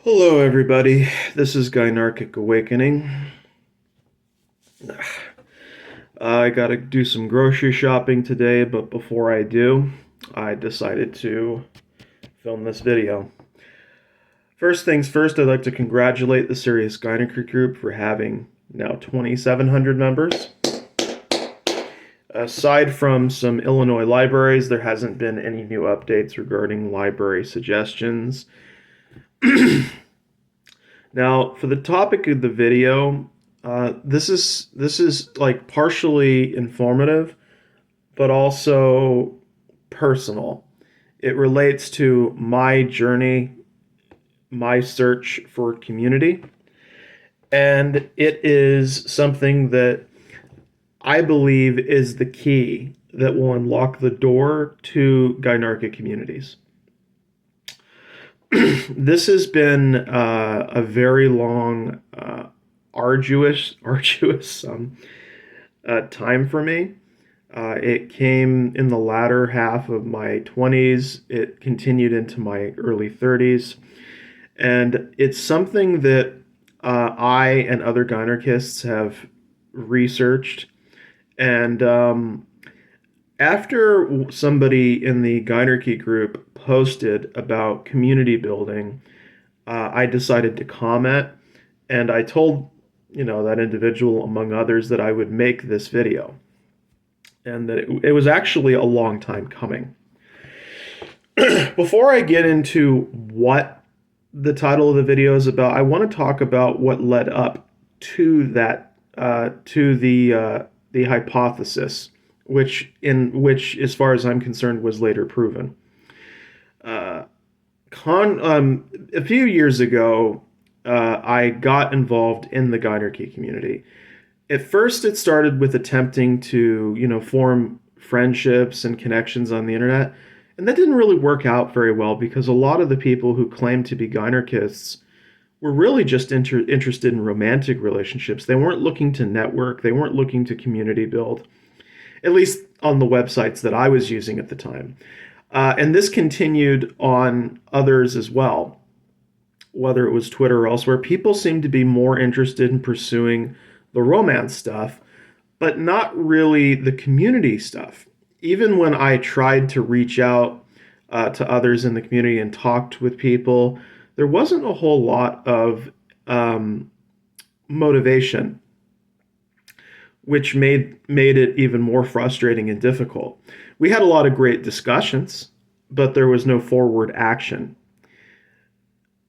Hello, everybody. This is Gynarchic Awakening. I gotta do some grocery shopping today, but before I do, I decided to film this video. First things first, I'd like to congratulate the Serious Gynarchy group for having now 2,700 members. Aside from some Illinois libraries, there hasn't been any new updates regarding library suggestions. Now, for the topic of the video, this is like partially informative, but also personal. It relates to my journey, my search for community, and it is something that I believe is the key that will unlock the door to Gynarchic communities. This has been a very long, arduous time for me. It came in the latter half of my 20s. It continued into my early 30s. And it's something that I and other Gynarchists have researched. And after somebody in the Gynarchy group posted about community building, I decided to comment, and I told that individual, among others, that I would make this video, and that it was actually a long time coming. Before I get into what the title of the video is about, I want to talk about what led up to that, to the hypothesis, which, as far as I'm concerned, was later proven. A few years ago, I got involved in the Gynarchy community. At first, it started with attempting to, form friendships and connections on the internet, and that didn't really work out very well because a lot of the people who claimed to be Gynarchists were really just interested in romantic relationships. They weren't looking to network. They weren't looking to community build, at least on the websites that I was using at the time. And this continued on others as well, whether it was Twitter or elsewhere. People seemed to be more interested in pursuing the romance stuff, but not really the community stuff. Even when I tried to reach out to others in the community and talked with people, there wasn't a whole lot of motivation, which made it even more frustrating and difficult. We had a lot of great discussions, but there was no forward action.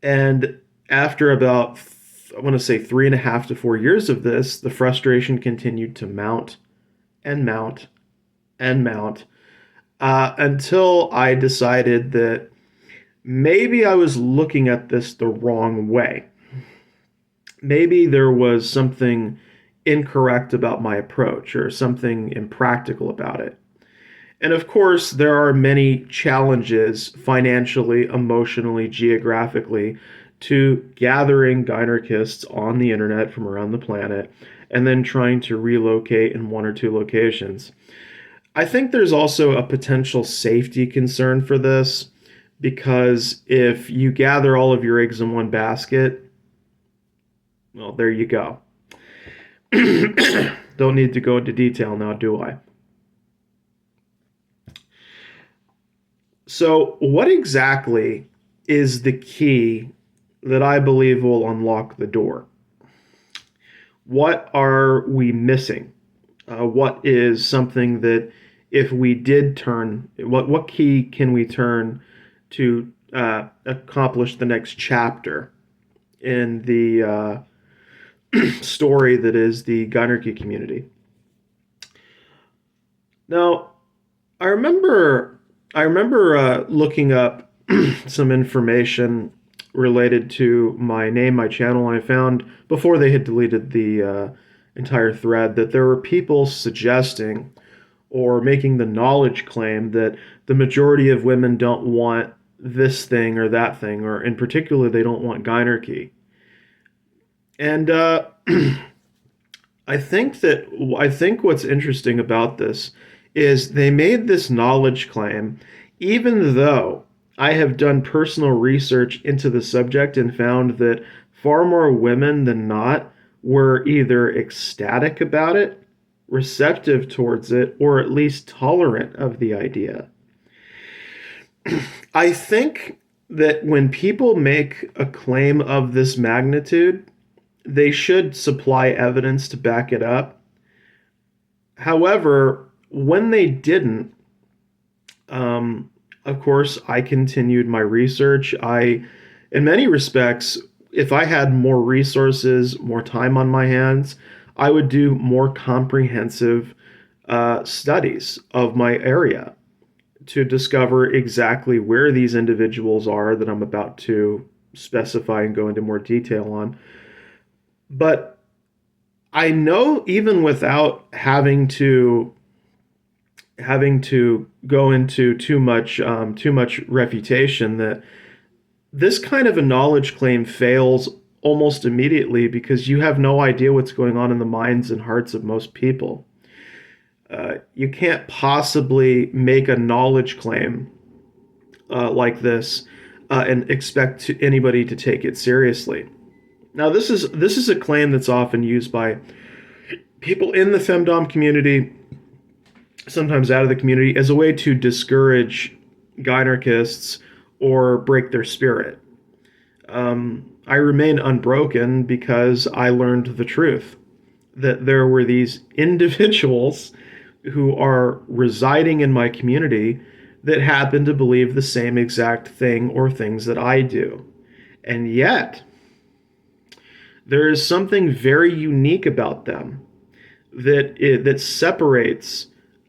And after about, I want to say 3.5 to 4 years of this, the frustration continued to mount and mount and mount, until I decided that maybe I was looking at this the wrong way. Maybe there was something incorrect about my approach or something impractical about it. And of course, there are many challenges financially, emotionally, geographically to gathering Gynarchists on the internet from around the planet and then trying to relocate in one or two locations. I think there's also a potential safety concern for this, because if you gather all of your eggs in one basket, well, there you go. Don't need to go into detail now, do I? So, what exactly is the key that I believe will unlock the door? What are we missing? What is something that, if we did turn, what key can we turn to accomplish the next chapter in the story that is the Gynarchy community? Now, I remember looking up some information related to my name, my channel, and I found, before they had deleted the entire thread, that there were people suggesting or making the knowledge claim that the majority of women don't want this thing or that thing, or in particular, they don't want Gynarchy. And I think what's interesting about this is they made this knowledge claim, even though I have done personal research into the subject and found that far more women than not were either ecstatic about it, receptive towards it, or at least tolerant of the idea. I think that when people make a claim of this magnitude, they should supply evidence to back it up. However, when they didn't, um, of course, I continued my research. In many respects, if I had more resources, more time on my hands, I would do more comprehensive studies of my area to discover exactly where these individuals are that I'm about to specify and go into more detail on. But I know even without having to go into too much refutation that this kind of a knowledge claim fails almost immediately because you have no idea what's going on in the minds and hearts of most people. You can't possibly make a knowledge claim like this and expect anybody to take it seriously. Now, this is a claim that's often used by people in the femdom community, sometimes out of the community, as a way to discourage gynarchists or break their spirit. I remain unbroken because I learned the truth that there were these individuals who are residing in my community that happen to believe the same exact thing or things that I do. And yet, there is something very unique about them that separates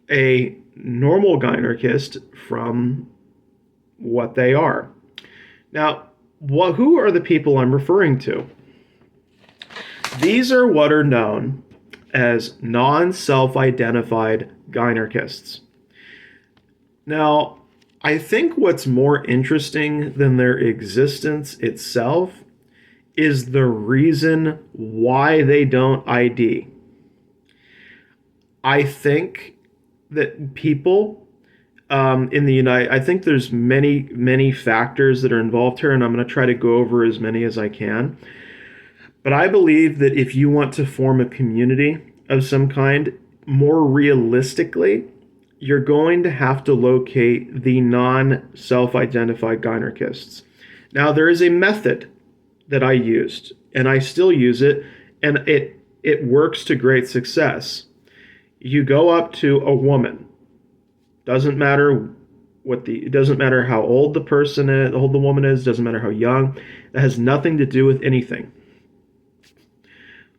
a normal gynarchist from what they are. Now, who are the people I'm referring to? These are what are known as non-self-identified gynarchists. Now, I think what's more interesting than their existence itself is the reason why they don't ID. I think that people in the I think there's many factors that are involved here, and I'm going to try to go over as many as I can. But I believe that if you want to form a community of some kind, more realistically, you're going to have to locate the non-self-identified gynarchists. Now, there is a method that I used, and I still use it, and it works to great success. You go up to a woman. Doesn't matter it doesn't matter how old the person is, how old the woman is, doesn't matter how young. That has nothing to do with anything.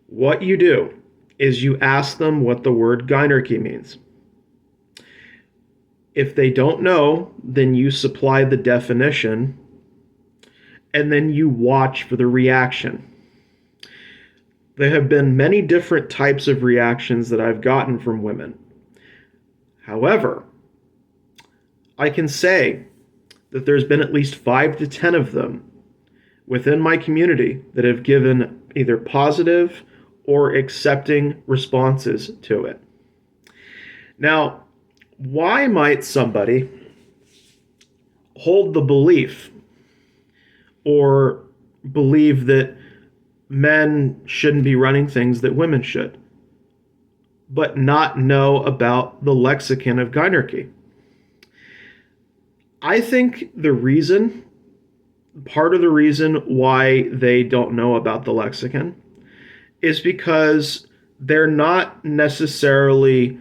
What you do is you ask them what the word gynarchy means. If they don't know, then you supply the definition, and then you watch for the reaction. There have been many different types of reactions that I've gotten from women. However, I can say that there's been at least 5 to 10 of them within my community that have given either positive or accepting responses to it. Now, why might somebody hold the belief or believe that men shouldn't be running things that women should, but not know about the lexicon of gynarchy? I think part of the reason why they don't know about the lexicon is because they don't necessarily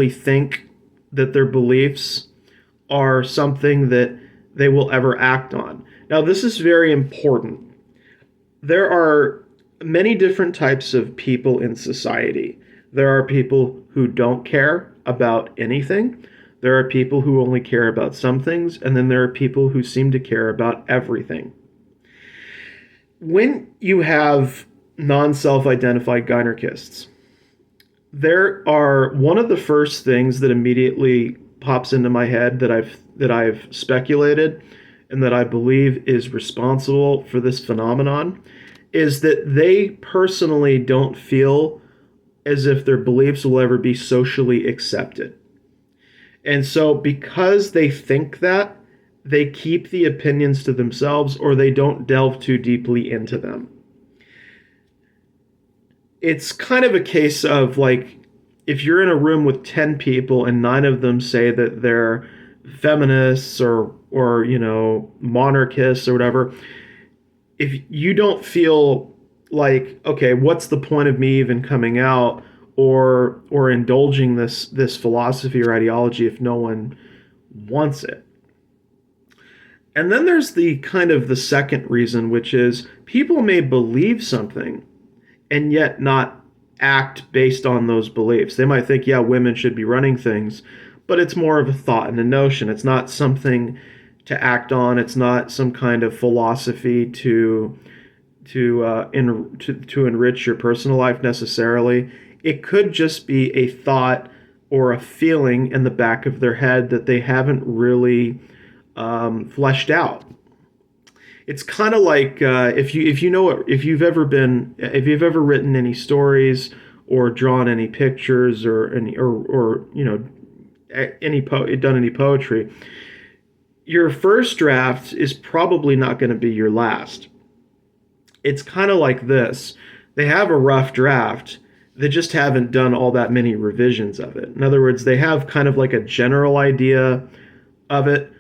think that their beliefs are something that they will ever act on. Now, this is very important. There are many different types of people in society. There are people who don't care about anything. There are people who only care about some things, and then there are people who seem to care about everything. When you have non-self-identified gynarchists, there are one of the first things that immediately pops into my head that I've speculated and that I believe is responsible for this phenomenon is that they personally don't feel as if their beliefs will ever be socially accepted. And so, because they think that, they keep the opinions to themselves or they don't delve too deeply into them. It's kind of a case of like, if you're in a room with 10 people and nine of them say that they're feminists or monarchists or whatever, if you don't feel like, okay, what's the point of me even coming out or indulging this philosophy or ideology if no one wants it? And then there's the kind of the second reason, which is people may believe something and yet not act based on those beliefs. They might think, yeah, women should be running things, but it's more of a thought and a notion. It's not something to act on. It's not some kind of philosophy to enrich your personal life necessarily. It could just be a thought or a feeling in the back of their head that they haven't really fleshed out. It's kind of like if you've ever written any stories or drawn any pictures or any or done any poetry, your first draft is probably not going to be your last. It's kind of like this. They have a rough draft. They just haven't done all that many revisions of it. In other words, they have kind of like a general idea of it,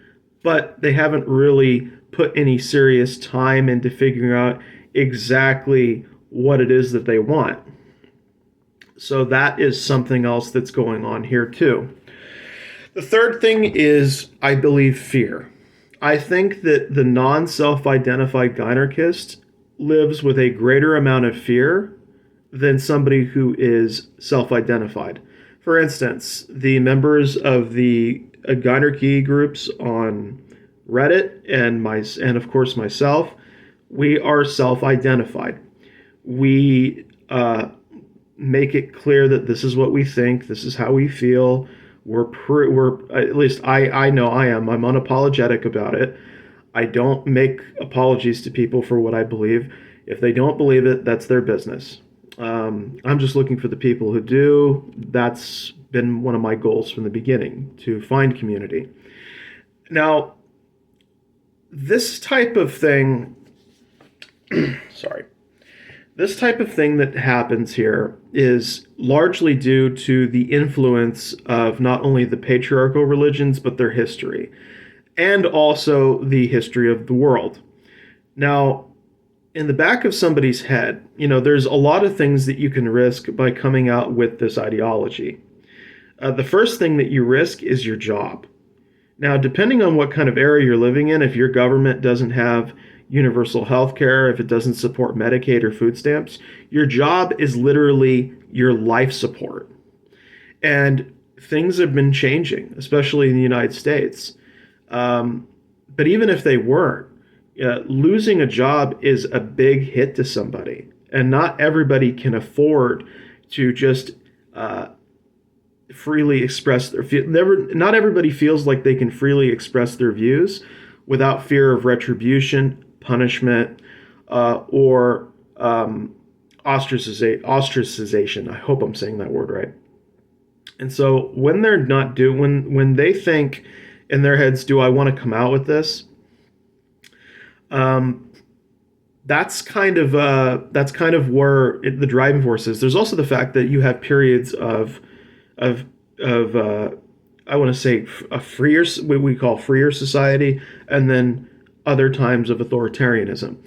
but they haven't really put any serious time into figuring out exactly what it is that they want. So that is something else that's going on here too. The third thing is, I believe, fear. I think that the non-self-identified gynarchist lives with a greater amount of fear than somebody who is self-identified. For instance, the members of the gynarchy groups on Reddit and of course myself, we are self-identified. We make it clear that this is what we think, this is how we feel. We're at least I know I am. I'm unapologetic about it. I don't make apologies to people for what I believe. If they don't believe it, that's their business. I'm just looking for the people who do. That's been one of my goals from the beginning, to find community. Now, this type of thing, sorry, this type of thing that happens here is largely due to the influence of not only the patriarchal religions, but their history, and also the history of the world. Now, in the back of somebody's head, there's a lot of things that you can risk by coming out with this ideology. The first thing that you risk is your job. Now, depending on what kind of area you're living in, if your government doesn't have universal health care, if it doesn't support Medicaid or food stamps, your job is literally your life support. And things have been changing, especially in the United States. But even if they weren't, losing a job is a big hit to somebody. And not everybody can afford to just freely express their not everybody feels like they can freely express their views without fear of retribution, punishment, or ostracization. I hope I'm saying that word right. And so when they're not when they think in their heads, do I want to come out with this? That's kind of where the driving force is. There's also the fact that you have periods of I want to say a freer, what we call freer society, and then other times of authoritarianism.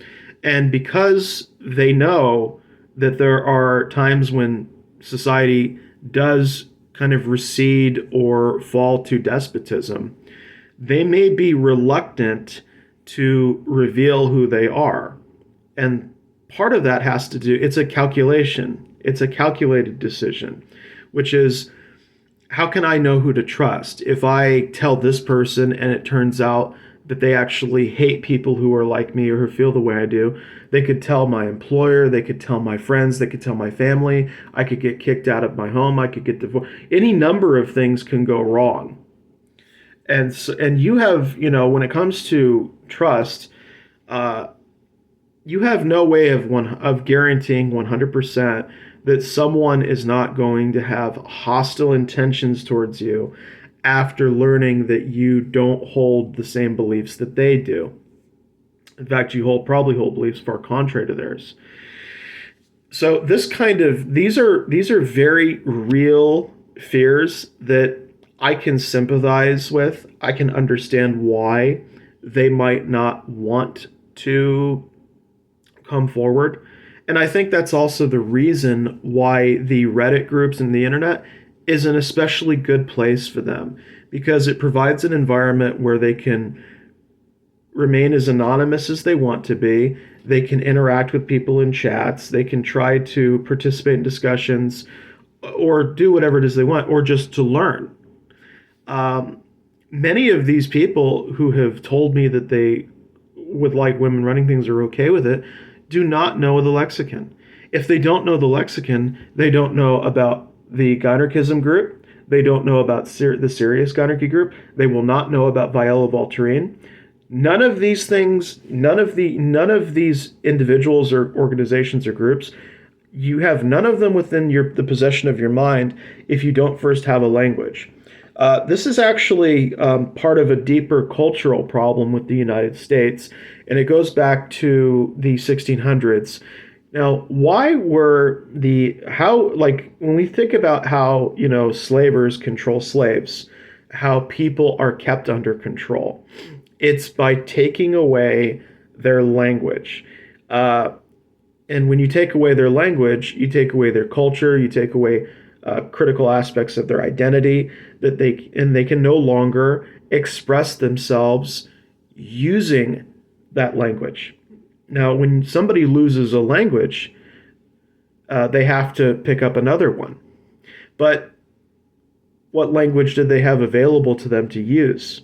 And because they know that there are times when society does kind of recede or fall to despotism, they may be reluctant to reveal who they are. And part of that has to do, it's a calculation. It's a calculated decision, which is, how can I know who to trust? If I tell this person and it turns out that they actually hate people who are like me or who feel the way I do, they could tell my employer, they could tell my friends, they could tell my family, I could get kicked out of my home, I could get divorced. Any number of things can go wrong. And you have, when it comes to trust, you have no way of guaranteeing 100% that someone is not going to have hostile intentions towards you after learning that you don't hold the same beliefs that they do. In fact, you probably hold beliefs far contrary to theirs. So these are very real fears that I can sympathize with. I can understand why they might not want to come forward. And I think that's also the reason why the Reddit groups and the internet is an especially good place for them, because it provides an environment where they can remain as anonymous as they want to be. They can interact with people in chats. They can try to participate in discussions or do whatever it is they want, or just to learn. Many of these people who have told me that they would like women running things or okay with it do not know the lexicon. If they don't know the lexicon, they don't know about the Gynarchism group. They don't know about the serious Gynarchy group. They will not know about Viola Voltairine. None of these things, none of these individuals or organizations or groups, you have none of them within the possession of your mind if you don't first have a language. This is actually part of a deeper cultural problem with the United States, and it goes back to the 1600s. Now, when we think about how, slavers control slaves, how people are kept under control, it's by taking away their language. And when you take away their language, you take away their culture, you take away critical aspects of their identity, they can no longer express themselves using that language. Now, when somebody loses a language, they have to pick up another one. But what language did they have available to them to use?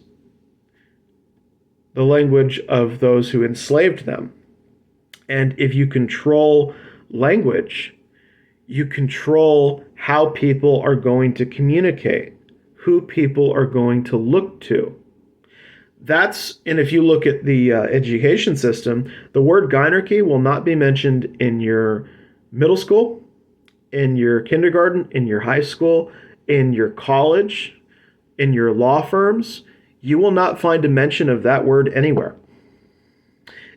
The language of those who enslaved them. And if you control language, you control how people are going to communicate, who people are going to look to. And if you look at the education system, the word Gynarchy will not be mentioned in your middle school, in your kindergarten, in your high school, in your college, in your law firms. You will not find a mention of that word anywhere.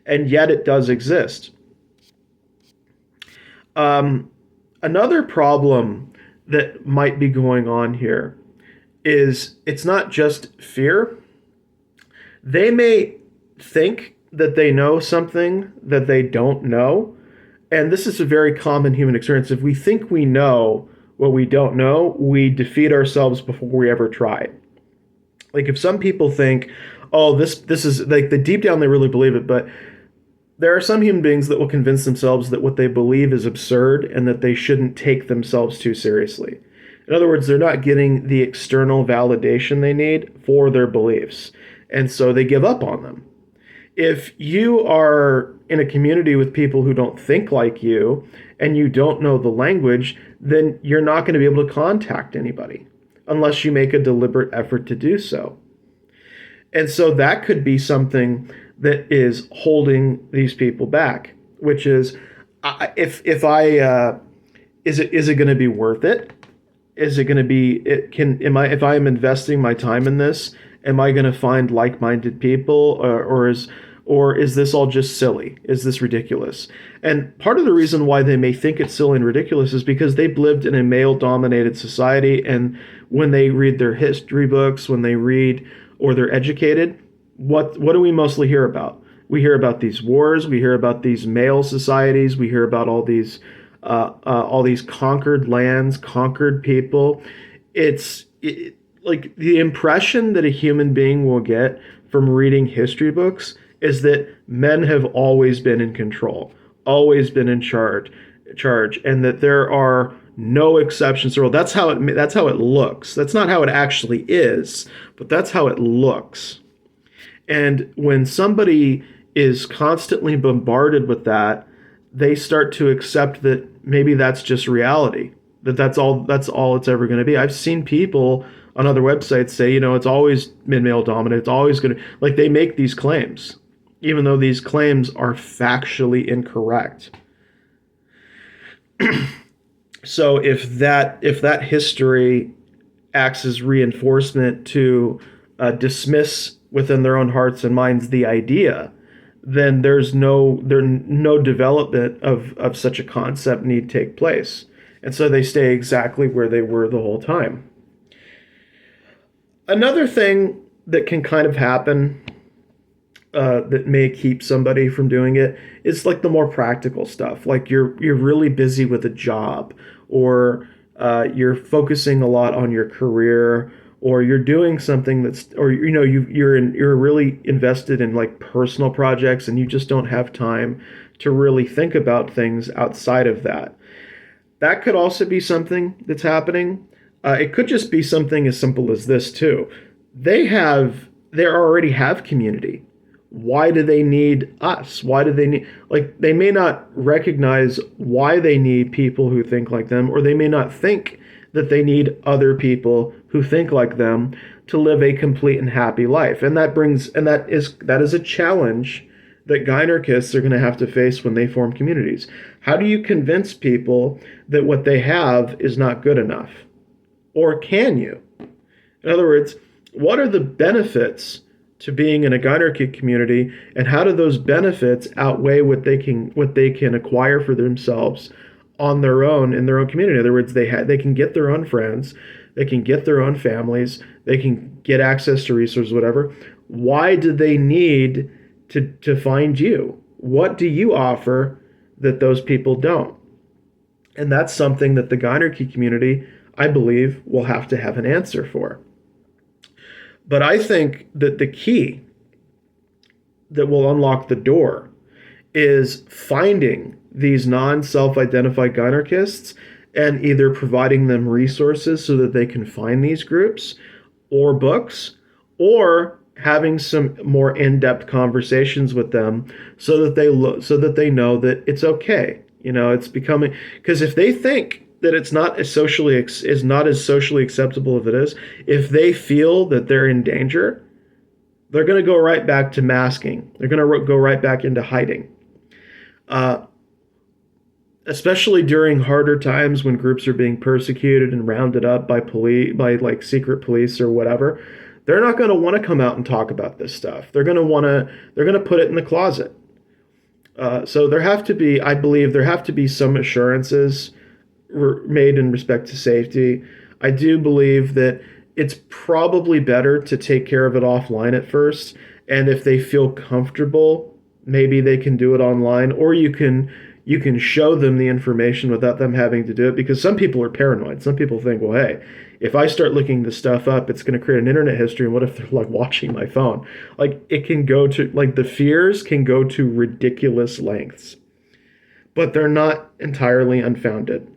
And yet it does exist. Another problem that might be going on here is it's not just fear. They may think that they know something that they don't know. And this is a very common human experience. If we think we know what we don't know, we defeat ourselves before we ever try. Like if some people think, oh, this is like the deep down they really believe it, but there are some human beings that will convince themselves that what they believe is absurd and that they shouldn't take themselves too seriously. In other words, they're not getting the external validation they need for their beliefs, and so they give up on them. If you are in a community with people who don't think like you and you don't know the language, then you're not going to be able to contact anybody unless you make a deliberate effort to do so. And so that could be something that is holding these people back, which is, is it going to be worth it? Is it going to be, if I am investing my time in this, am I going to find like-minded people, or is this all just silly? Is this ridiculous? And part of the reason why they may think it's silly and ridiculous is because they've lived in a male-dominated society, and when they read their history books, when they read or they're educated, what do we mostly hear about? We hear about these wars. We hear about these male societies. We hear about all these conquered lands, conquered people. Like the impression that a human being will get from reading history books is that men have always been in control, always been in charge, and that there are no exceptions to the rule. That's how it looks. That's not how it actually is, but that's how it looks. And when somebody is constantly bombarded with that, they start to accept that maybe that's just reality, that's all it's ever going to be. I've seen people on other websites say, it's always been male dominant. It's always going to, like, they make these claims, even though these claims are factually incorrect. So if that history acts as reinforcement to dismiss within their own hearts and minds the idea, then no development of such a concept need take place. And so they stay exactly where they were the whole time. Another thing that can kind of happen that may keep somebody from doing it is like the more practical stuff. Like you're really busy with a job, or you're focusing a lot on your career, or you're doing something that's, or you're really invested in like personal projects, and you just don't have time to really think about things outside of that. That could also be something that's happening. It could just be something as simple as this too. They already have community. Why do they need us? Why do they need, like, they may not recognize why they need people who think like them, or they may not think that they need other people who think like them to live a complete and happy life. And that is a challenge that Gynarchists are going to have to face when they form communities. How do you convince people that what they have is not good enough? Or can you? In other words, what are the benefits to being in a Gynarchy community, and how do those benefits outweigh what they can acquire for themselves on their own in their own community? In other words, they can get their own friends, they can get their own families, they can get access to resources, whatever. Why do they need to find you? What do you offer that those people don't? And that's something that the Gynarchy community, I believe, will have to have an answer for. But I think that the key that will unlock the door is finding these non-self-identified Gynarchists and either providing them resources so that they can find these groups or books, or having some more in-depth conversations with them so that they know that it's okay. It's becoming, because if they think that it's not as socially acceptable as it is, if they feel that they're in danger, they're going to go right back to masking. They're going to go right back into hiding. Especially during harder times when groups are being persecuted and rounded up by like secret police or whatever, they're not going to want to come out and talk about this stuff. They're going to put it in the closet. So I believe there have to be some assurances made in respect to safety. I do believe that it's probably better to take care of it offline at first, and if they feel comfortable, maybe they can do it online, or you can show them the information without them having to do it, because some people are paranoid. Some people think, well, hey, if I start looking this stuff up, it's going to create an internet history, and what if they're like watching my phone? Like, it can go to, like, the fears can go to ridiculous lengths, but they're not entirely unfounded.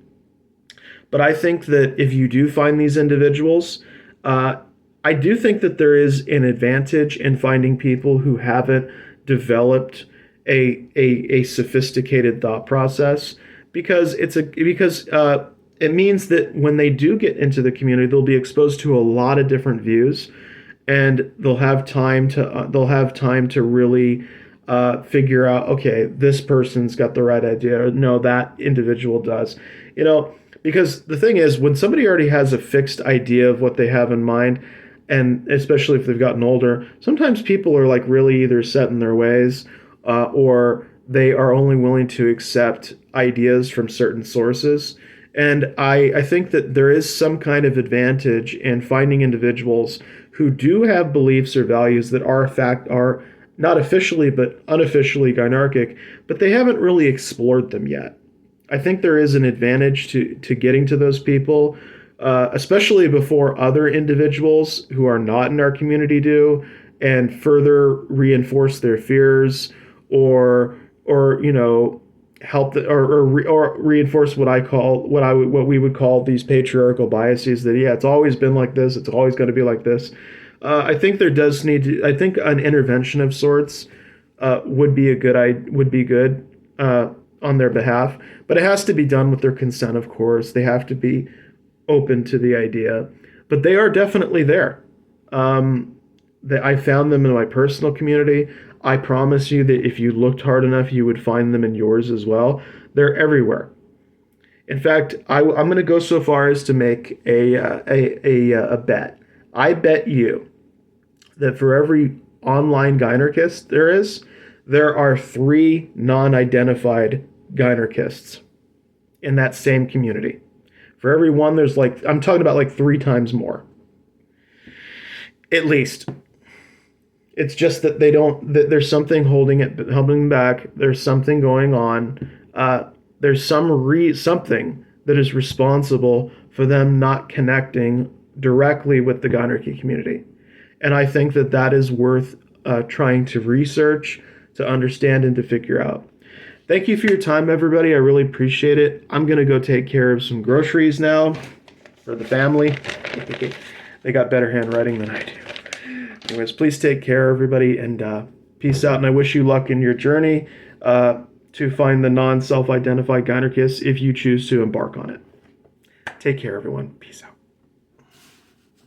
But I think that if you do find these individuals, I do think that there is an advantage in finding people who haven't developed a sophisticated thought process, because it means that when they do get into the community, they'll be exposed to a lot of different views, and they'll have time to really figure out, okay, this person's got the right idea, or no, that individual does. Because the thing is, when somebody already has a fixed idea of what they have in mind, and especially if they've gotten older, sometimes people are like really either set in their ways, or they are only willing to accept ideas from certain sources. And I think that there is some kind of advantage in finding individuals who do have beliefs or values that are not officially but unofficially Gynarchic, but they haven't really explored them yet. I think there is an advantage to getting to those people, especially before other individuals who are not in our community do, and further reinforce their fears, or help or reinforce what we would call these patriarchal biases, that it's always been like this, it's always going to be like this. I think I think an intervention of sorts would be good on their behalf, but it has to be done with their consent, of course. They have to be open to the idea, but they are definitely there. I found them in my personal community. I promise you that if you looked hard enough, you would find them in yours as well. They're everywhere. In fact, I'm going to go so far as to make a bet. I bet you that for every online Gynarchist there are 3 non-identified Gynarchists in that same community. For every one, there's like, I'm talking about like 3 times more. At least. It's just that that there's something holding them back. There's something going on. There's something that is responsible for them not connecting directly with the Gynarchy community. And I think that is worth trying to research, to understand, and to figure out. Thank you for your time, everybody. I really appreciate it. I'm going to go take care of some groceries now for the family. They got better handwriting than I do. Anyways, please take care, everybody, and peace out. And I wish you luck in your journey to find the non-self-identified Gynarchists if you choose to embark on it. Take care, everyone. Peace out.